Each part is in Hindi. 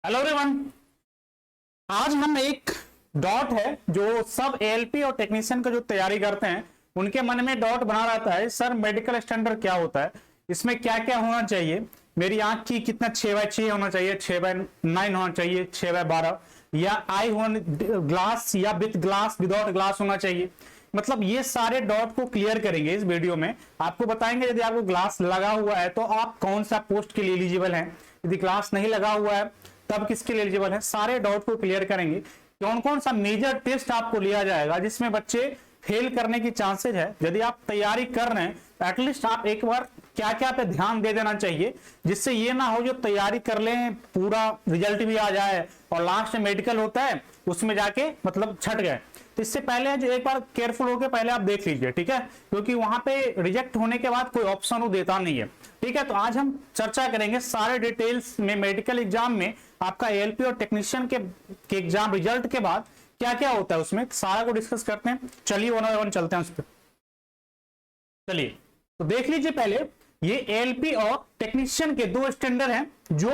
Hello everyone. आज हम एक डॉट है जो सब एएलपी और टेक्नीशियन का जो तैयारी करते हैं उनके मन में डॉट बना रहता है, सर मेडिकल स्टैंडर्ड क्या होता है, इसमें क्या क्या होना चाहिए, मेरी आंख की कितना 6x6 होना चाहिए, 6x9 होना चाहिए, 6x12 या आई ग्लास या विद ग्लास विदाउट ग्लास होना चाहिए। मतलब ये सारे डॉट को क्लियर करेंगे इस वीडियो में। आपको बताएंगे यदि आपको ग्लास लगा हुआ है तो आप कौन सा पोस्ट के लिए एलिजिबल हैं, यदि ग्लास नहीं लगा हुआ है तब किसके लिए एलिजिबल है। सारे डाउट को क्लियर करेंगे। कौन कौन सा मेजर टेस्ट आपको लिया जाएगा जिसमें बच्चे फेल करने की चांसेस है। यदि आप तैयारी कर रहे हैं एटलीस्ट आप एक बार क्या क्या पे ध्यान दे देना चाहिए, जिससे ये ना हो जो तैयारी कर लें पूरा रिजल्ट भी आ जाए और लास्ट में मेडिकल होता है उसमें जाके मतलब छट गए। तो इससे पहले जो एक बार केयरफुल होकर पहले आप देख लीजिए, ठीक है, क्योंकि वहां पे रिजेक्ट होने के बाद कोई ऑप्शन वो देता नहीं है। ठीक है, तो आज हम चर्चा करेंगे सारे डिटेल्स में मेडिकल एग्जाम में आपका एएलपी और टेक्नीशियन के एग्जाम रिजल्ट के बाद क्या क्या होता है उसमें सारा को डिस्कस करते हैं। चलिए वन बाय वन चलते हैं उस पर। चलिए तो देख लीजिए पहले ये एएलपी और टेक्नीशियन के दो स्टैंडर्ड हैं जो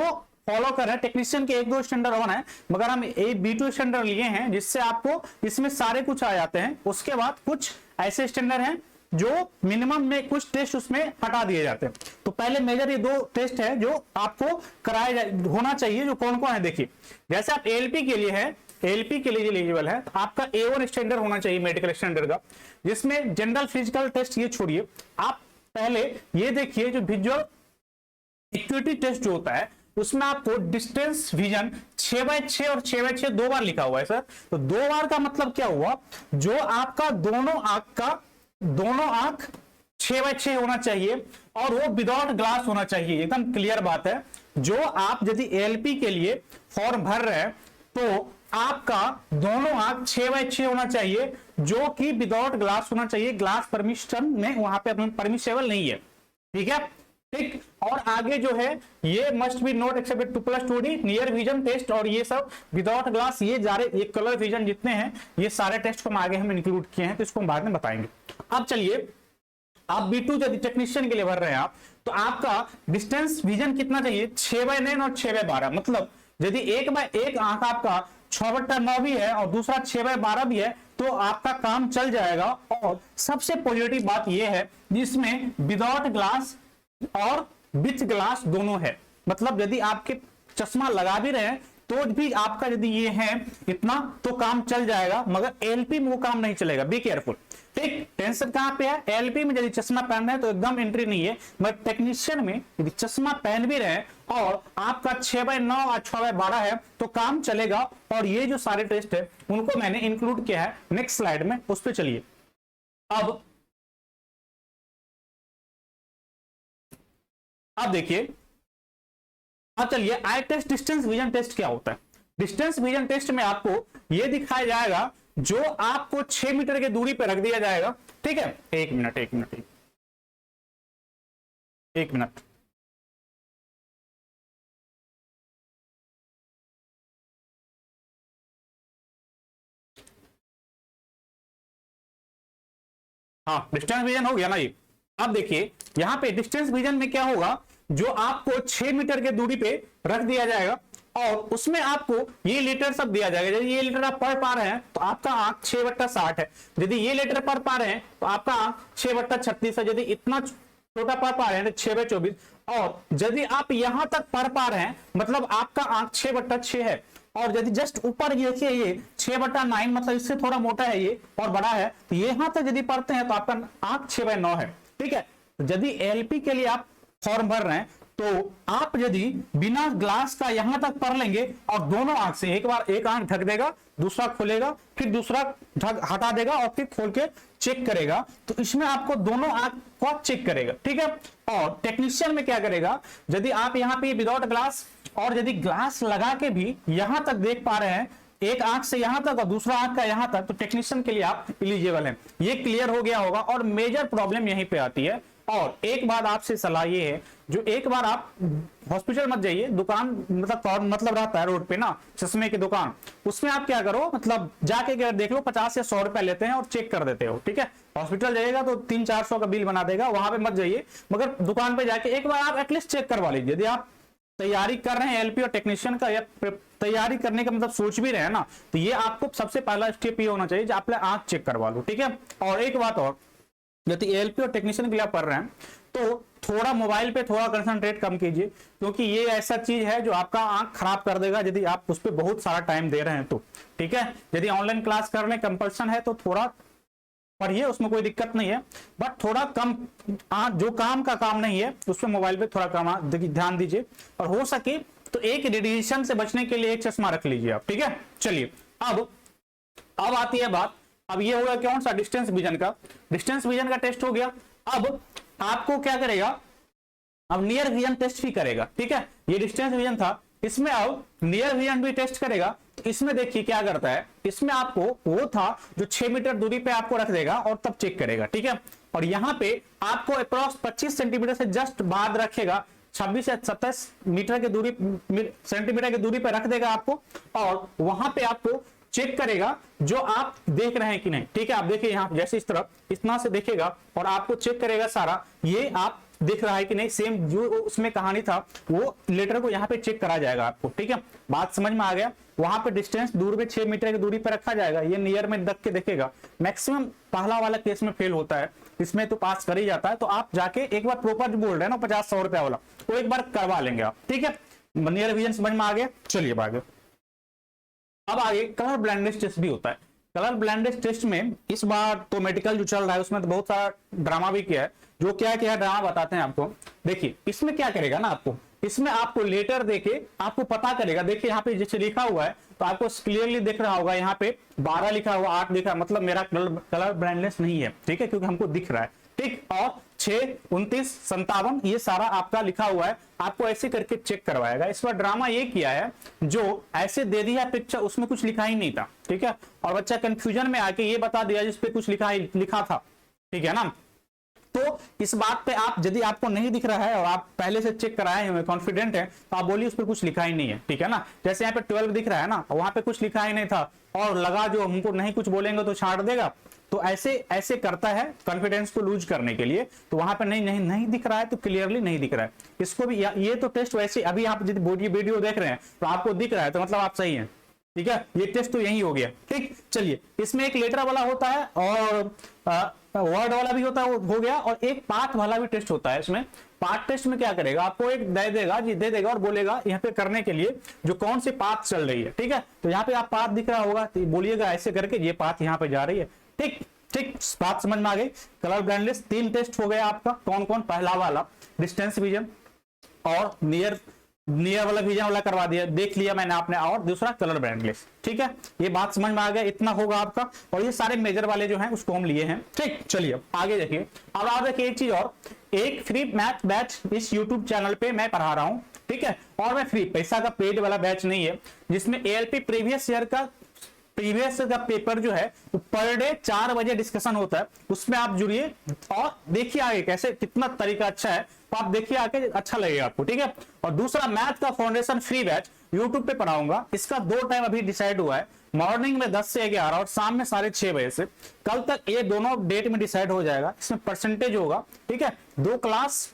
फॉलो कर रहे हैं। टेक्नीशियन के एक दो स्टैंडर्ड और हैं मगर हम B2 स्टैंडर्ड लिए हैं जिससे आपको इसमें सारे कुछ आ जाते हैं। उसके बाद कुछ ऐसे स्टैंडर्ड हैं जो मिनिमम में कुछ टेस्ट उसमें हटा दिए जाते हैं। तो पहले मेजर ये दो टेस्ट है जो आपको कराया होना चाहिए, जो कौन कौन है देखिए। जैसे आप एएलपी के लिए है, एएलपी के लिए एलिजिबल है तो आपका A1 स्टैंडर्ड होना चाहिए मेडिकल स्टैंडर्ड का, जिसमें जनरल फिजिकल टेस्ट ये छोड़िए, आप पहले ये देखिए जो विजुअल एक्टिविटी टेस्ट जो होता है उसमें आपको डिस्टेंस विजन 6x6 और 6x6 दो बार लिखा हुआ है सर। तो दो बार का मतलब क्या हुआ, जो आपका दोनों आंख 6x6 होना चाहिए और वो विदाउट ग्लास होना चाहिए। एकदम क्लियर बात है। जो आप यदि एएलपी के लिए फॉर्म भर रहे हैं तो आपका दोनों आंख 6x6 होना चाहिए जो कि विदाउट ग्लास होना चाहिए। ग्लास परमिशन में वहां पे परमिसेबल नहीं है, ठीक है, ठीक। और आगे जो है ये must be not accepted 2+2D near vision test और ये सब विदाउट ग्लास, ये कलर विजन जितने हैं ये सारे टेस्ट को आगे हम इंक्लूड किए हैं तो इसको हम बाद में बताएंगे। अब चलिए आप B2 यदि टेक्नीशियन के लिए भर रहे हैं आप तो आपका डिस्टेंस विजन कितना चाहिए 6x9 और 6x12। मतलब यदि एक आंख आपका 6/9 भी है और दूसरा 6/12 भी है तो आपका काम चल जाएगा। और सबसे पॉजिटिव बात यह है जिसमें विदाउट ग्लास और विथ ग्लास दोनों है। मतलब यदि आपके चश्मा लगा भी रहे हैं तो भी आपका यदि ये है इतना तो काम चल जाएगा, मगर एएलपी में वो काम नहीं चलेगा। बी केयरफुल, ठीक। टेंशन कहां पे है, एएलपी में यदि चश्मा पहन रहे हैं तो एकदम एंट्री नहीं है, मगर टेक्नीशियन में यदि चश्मा पहन भी रहे हैं और आपका 6x9 और 6x12 है तो काम चलेगा। और ये जो सारे टेस्ट है उनको मैंने इंक्लूड किया है नेक्स्ट स्लाइड में, उस पर चलिए। अब देखिए, अब चलिए आई टेस्ट डिस्टेंस विजन टेस्ट क्या होता है। डिस्टेंस विजन टेस्ट में आपको यह दिखाया जाएगा जो आपको 6 मीटर की दूरी पर रख दिया जाएगा, ठीक है। एक मिनट हाँ, डिस्टेंस विजन हो गया ना ये। अब देखिए यहां पे डिस्टेंस विजन में क्या होगा, जो आपको 6 मीटर की दूरी पे रख दिया जाएगा और उसमें आपको ये लीटर सब दिया जाएगा। यदि ये लीटर आप पढ़ पा रहे हैं तो आपका आंख 6/60 है, यदि ये लीटर पढ़ पा रहे हैं तो आपका आंख 6/36 है, यदि इतना छोटा पढ़ पा रहे हैं तो 6/24, और यदि आप यहां तक पढ़ पा रहे हैं मतलब आपका आंख 6/6 है। और यदि जस्ट ऊपर देखिए ये 6/9 मतलब इससे थोड़ा मोटा है ये और बड़ा है, तो यहां तक यदि पढ़ते हैं तो आपका आंख 6/9 है, ठीक है। यदि एएलपी के लिए आप फॉर्म भर रहे हैं तो आप यदि बिना ग्लास का यहां तक पढ़ लेंगे और दोनों आंख से एक बार एक आंख ढक देगा, दूसरा खोलेगा, फिर दूसरा ढक हटा देगा और फिर खोल के चेक करेगा, तो इसमें आपको दोनों आंख को चेक करेगा, ठीक है। और टेक्नीशियन में क्या करेगा, यदि आप यहाँ पे विदाउट ग्लास और यदि ग्लास लगा के भी यहां तक देख पा रहे हैं, एक आंख से यहां तक और दूसरा आंख का यहां तक, तो टेक्नीशियन के लिए आप एलिजिबल हैं। ये क्लियर हो गया होगा। और मेजर प्रॉब्लम यहीं पे आती है। और एक बात आपसे सलाह ये है, जो एक बार आप हॉस्पिटल मत जाइए, दुकान मतलब रहता है रोड पे ना चश्मे की दुकान, उसमें आप क्या करो मतलब जाके देख लो 50 या 100 रुपए लेते हैं और चेक कर देते हो, ठीक है। हॉस्पिटल जाइएगा तो 300-400 का बिल बना देगा, वहां पे मत जाइए, मगर दुकान पे जाके एक बार आप एटलीस्ट चेक करवा लीजिए। यदि आप तैयारी कर रहे हैं एलपी और टेक्नीशियन का, या तैयारी करने का मतलब सोच भी रहे हैं ना, तो ये आपको सबसे पहला स्टेप ये होना चाहिए, आप आंख चेक करवा लो, ठीक है। और एक बात और, यदि एलपी और टेक्नीशियन के लिए पढ़ रहे हैं तो थोड़ा मोबाइल पे थोड़ा कंसंट्रेट कम कीजिए, क्योंकि ये ऐसा चीज है जो आपका आंख खराब कर देगा यदि आप उस पर बहुत सारा टाइम दे रहे हैं तो, ठीक है। यदि ऑनलाइन क्लास करने कंपल्सन है तो थोड़ा पढ़िए, उसमें कोई दिक्कत नहीं है, बट थोड़ा कम, जो काम का काम नहीं है उसमें मोबाइल पे थोड़ा कम ध्यान दीजिए, और हो सके तो एक रेडिएशन से बचने के लिए एक चश्मा रख लीजिए आप, ठीक है। चलिए अब आती है बात, अब ये होगा कौन सा, डिस्टेंस विजन का। डिस्टेंस विजन का टेस्ट हो गया, अब आपको क्या करेगा, अब नियर विजन टेस्ट भी करेगा, ठीक है। ये डिस्टेंस विजन था, इसमें अब नियर विजन भी टेस्ट करेगा। तो इसमें देखिए क्या करता है, इसमें आपको वो था जो 6 मीटर दूरी पे आपको रख देगा और तब चेक करेगा, ठीक है। और यहाँ पे आपको अप्रॉक्स 25 सेंटीमीटर से जस्ट बाद रखेगा, 26 से 27 मीटर की दूरी, सेंटीमीटर की दूरी पे रख देगा आपको, और वहां पे आपको चेक करेगा जो आप देख रहे हैं कि नहीं, ठीक है। आप देखिए यहाँ जैसे इस तरफ इतना से देखेगा और आपको चेक करेगा सारा, ये आप दिख रहा है कि नहीं, सेम जो उसमें कहानी था वो लेटर को यहाँ पे चेक करा जाएगा आपको, ठीक है। बात समझ में आ गया। वहां पे डिस्टेंस दूर में 6 मीटर की दूरी पर रखा जाएगा, ये नियर में रख के देखेगा। मैक्सिमम पहला वाला केस में फेल होता है, इसमें तो पास कर ही जाता है। तो आप जाके एक बार प्रॉपर जो बोल रहे हैं ना 50-100 रुपया वाला, वो एक बार करवा लेंगे आप, ठीक है। नियर विजन समझ में आ गया। चलिए आगे, अब आगे कलर ब्लाइंडनेस टेस्ट भी होता है। कलर ब्लाइंडनेस टेस्ट में इस बार तो मेडिकल जो चल रहा है उसमें तो बहुत सारा ड्रामा भी किया है, जो क्या क्या ड्रामा बताते हैं आपको। देखिए इसमें क्या करेगा ना, आपको इसमें आपको लेटर देके आपको पता करेगा। देखिए यहाँ पे जैसे लिखा हुआ है तो आपको क्लियरली दिख रहा होगा, यहाँ पे 12 लिखा हुआ, 8 लिखा, मतलब मेरा कलर ब्लाइंडनेस नहीं है, ठीक है, क्योंकि हमको दिख रहा है, ठीक। और 6, 29, 57 ये सारा आपका लिखा हुआ है, आपको ऐसे करके चेक करवाएगा। इस बार ड्रामा ये किया है, जो ऐसे दे दिया पिक्चर, उसमें कुछ लिखा ही नहीं था, ठीक है, और बच्चा कंफ्यूजन में आके ये बता दिया जिसपे कुछ लिखा था, ठीक है ना। तो इस बात पे आप, यदि आपको नहीं दिख रहा है और आप पहले से चेक कराए हुए कॉन्फिडेंट है, तो आप बोलिए उस पर कुछ लिखा ही नहीं है, ठीक है ना। जैसे यहाँ पे 12 दिख रहा है ना, वहां पे कुछ लिखा ही नहीं था, और लगा जो हमको नहीं कुछ बोलेंगे तो छांट देगा, तो ऐसे करता है कॉन्फिडेंस को लूज करने के लिए। तो वहां पे नहीं दिख रहा है तो क्लियरली नहीं दिख रहा है। इसको भी ये तो टेस्ट वैसे, अभी आप यदि वीडियो देख रहे हैं तो आपको दिख रहा है तो मतलब आप सही हैं, ठीक है। ये टेस्ट तो यही हो गया, ठीक। चलिए इसमें एक लेटर वाला होता है और वर्ड वाला भी होता है, हो गया, और एक पाथ वाला भी टेस्ट होता है। इसमें पाथ टेस्ट में क्या करेगा, आपको एक दे देगा और बोलेगा यहाँ पे करने के लिए जो कौन सी पाथ चल रही है, ठीक है। तो यहाँ पे आप पाथ दिख रहा होगा तो बोलिएगा ऐसे करके ये पाथ यहाँ पे जा रही है, ठीक। बात समझ में आ गई। कलर ब्लाइंडनेस 3 टेस्ट हो गया आपका, कौन कौन, पहला वाला डिस्टेंस विजन, और नियर वाला विजन वाला करवा दिया, देख लिया मैंने आपने, और दूसरा कलर ब्लाइंडनेस, ठीक है। ये बात समझ में आ गया, इतना होगा आपका, और ये सारे मेजर वाले जो हैं उसको हम लिए हैं, ठीक। चलिए आगे देखिए। अब आप देखिए एक चीज और, एक फ्री मैथ बैच इस यूट्यूब चैनल पे मैं पढ़ा रहा हूं, ठीक है, और मैं फ्री, पैसा का पेड वाला बैच नहीं है, जिसमें एएलपी प्रीवियस का पेपर जो है वो पर डे 4 बजे डिस्कशन होता है, उसमें आप जुड़िए और देखिए आगे कैसे, कितना तरीका अच्छा है, तो आप देखिए आगे, अच्छा लगेगा आपको, ठीक है। और दूसरा मैथ का फाउंडेशन फ्री बैच यूट्यूब पे पढ़ाऊंगा, इसका 2 टाइम अभी डिसाइड हुआ है, मॉर्निंग में 10 से 11 और शाम में 6:30 बजे से। कल तक ये दोनों डेट में डिसाइड हो जाएगा, इसमें परसेंटेज होगा, ठीक है। 2 क्लास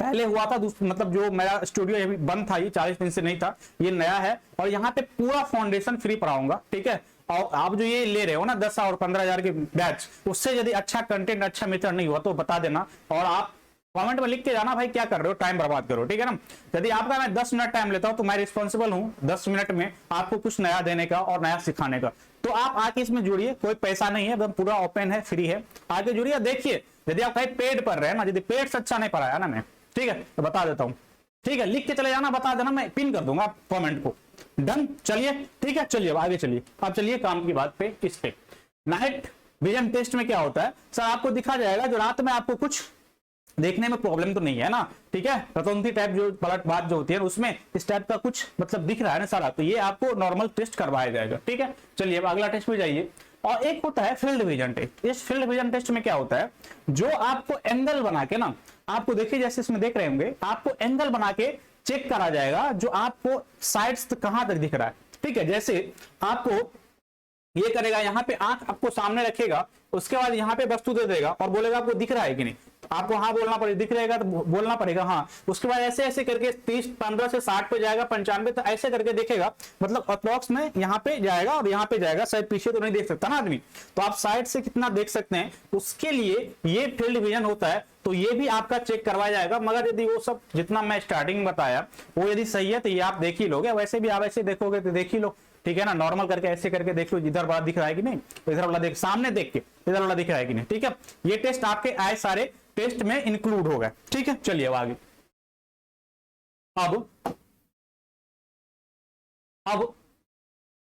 पहले हुआ था, मतलब जो मेरा स्टूडियो बंद था, ये 40 दिन से नहीं था, ये नया है, और यहाँ पे पूरा फाउंडेशन फ्री पढ़ाऊंगा, ठीक है। और आप जो ये ले रहे हो ना 10 और 15,000 के बैच, उससे यदि अच्छा कंटेंट, अच्छा मेथड नहीं हुआ तो बता देना, और आप कमेंट में लिख के जाना भाई क्या कर रहे हो, टाइम बर्बाद करो, ठीक है ना। यदि आपका मैं 10 मिनट टाइम लेता हूं तो मैं रिस्पॉन्सिबल हूं 10 मिनट में आपको कुछ नया देने का और नया सिखाने का। तो आप आके इसमें जुड़िए, कोई पैसा नहीं है, एकदम पूरा ओपन है, फ्री है, आके जुड़िए। देखिए यदि आप कहीं पेड पढ़ रहे हैं ना, यदि पेड से अच्छा नहीं पढ़ाया ना मैं, ठीक है, तो बता देता हूं, ठीक है, लिख के चले जाना, बता देना, मैं पिन कर दूंगा कमेंट को, डन। चलिए ठीक है, चलिए आगे चलिए। अब चलिए काम की बात पे, इस पे नाइट विजन टेस्ट में क्या होता है, सर आपको दिखा जाएगा जो रात में आपको कुछ देखने में प्रॉब्लम तो नहीं है ना, ठीक है, रतौंधी टाइप जो पलट बात जो होती है उसमें इस टाइप का कुछ मतलब दिख रहा है ना सारा, तो ये आपको नॉर्मल टेस्ट करवाया जाएगा, ठीक है। चलिए अब अगला टेस्ट में जाइए। और एक होता है फील्ड विजन टेस्ट। इस फील्ड विजन टेस्ट में क्या होता है, जो आपको एंगल बना के ना, आपको देखिए जैसे इसमें देख रहे होंगे, आपको एंगल बना के चेक करा जाएगा जो आपको साइड्स कहां तक दिख रहा है, ठीक है। जैसे आपको ये करेगा, यहाँ पे आंख आपको सामने रखेगा, उसके बाद यहाँ पे वस्तु दे देगा और बोलेगा आपको दिख रहा है कि नहीं, आपको हाँ बोलना पड़ेगा, दिख रहेगा तो बोलना पड़ेगा हाँ। उसके बाद ऐसे ऐसे करके 30 15 से 60 पे जाएगा, 95, तो ऐसे करके देखेगा, मतलब अप्रॉक्स में यहाँ पे जाएगा और यहाँ पे जाएगा, शायद पीछे तो नहीं देख सकता ना आदमी, तो आप साइड से कितना देख सकते हैं, उसके लिए ये फील्ड विजन होता है। तो ये भी आपका चेक करवाया जाएगा, मगर यदि वो सब जितना मैं स्टार्टिंग में बताया वो यदि सही है तो ये आप देख ही लोगे, वैसे भी आप ऐसे देखोगे तो देख ही लो, ठीक है ना। नॉर्मल करके ऐसे करके देख लो, इधर वाला दिख रहा है कि नहीं, इधर वाला देख, सामने देख के इधर वाला दिख रहा है कि नहीं, ठीक है। ये टेस्ट आपके आए सारे टेस्ट में इंक्लूड हो गए, ठीक है। चलिए अब आगे,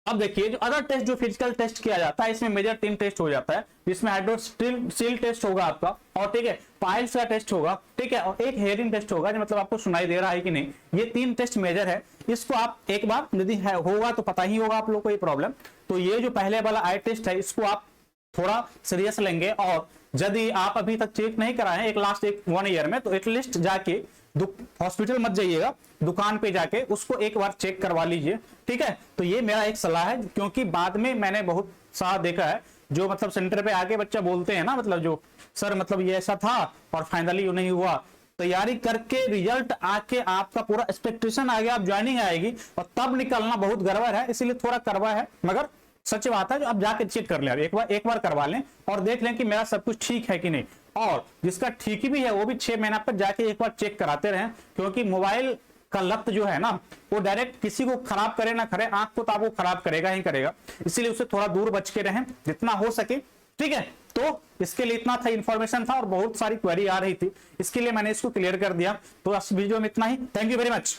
अब देखिए जो अदर टेस्ट जो फिजिकल टेस्ट किया जाता है, इसमें मेजर 3 टेस्ट हो जाता है, जिसमें हाइड्रोक्सिल टेस्ट होगा आपका, और ठीक है पाइल्स का टेस्ट होगा, ठीक है, और एक हेयरिंग टेस्ट होगा, जो मतलब आपको सुनाई दे रहा है कि नहीं। ये 3 टेस्ट मेजर है, इसको आप एक बार यदि होगा तो पता ही होगा आप लोग को ये प्रॉब्लम। तो ये जो पहले वाला आई टेस्ट है, इसको आप थोड़ा सीरियस लेंगे, और यदि आप अभी तक चेक नहीं कराए हैं एक लास्ट 1 ईयर में, तो एटलीस्ट जाके हॉस्पिटल मत जाइएगा, दुकान पे जाके उसको एक बार चेक करवा लीजिए, ठीक है। तो ये मेरा एक सलाह है, क्योंकि बाद में मैंने बहुत सारा देखा है जो मतलब सेंटर पे आके बच्चा बोलते हैं ना, मतलब जो सर मतलब ये ऐसा था और फाइनली नहीं हुआ, तैयारी करके रिजल्ट आके आपका पूरा एक्सपेक्टेशन आ गया, आप ज्वाइनिंग आएगी और तब निकलना बहुत गड़बड़ है, इसीलिए थोड़ा करवा है, मगर सच बात है जो आप जाके चेक कर लें, एक बार करवा लें और देख लें कि मेरा सब कुछ ठीक है कि नहीं। और जिसका ठीक भी है वो भी 6 महीना पर जाके एक बार चेक कराते रहें, क्योंकि मोबाइल का लत जो है ना, वो डायरेक्ट किसी को खराब करे ना करे, आंख को तो आपको खराब करेगा ही करेगा, इसीलिए उससे थोड़ा दूर बच के रहें जितना हो सके, ठीक है। तो इसके लिए इतना था, इंफॉर्मेशन था और बहुत सारी क्वेरी आ रही थी, इसके लिए मैंने इसको क्लियर कर दिया। तो इस वीडियो में इतना ही, थैंक यू वेरी मच।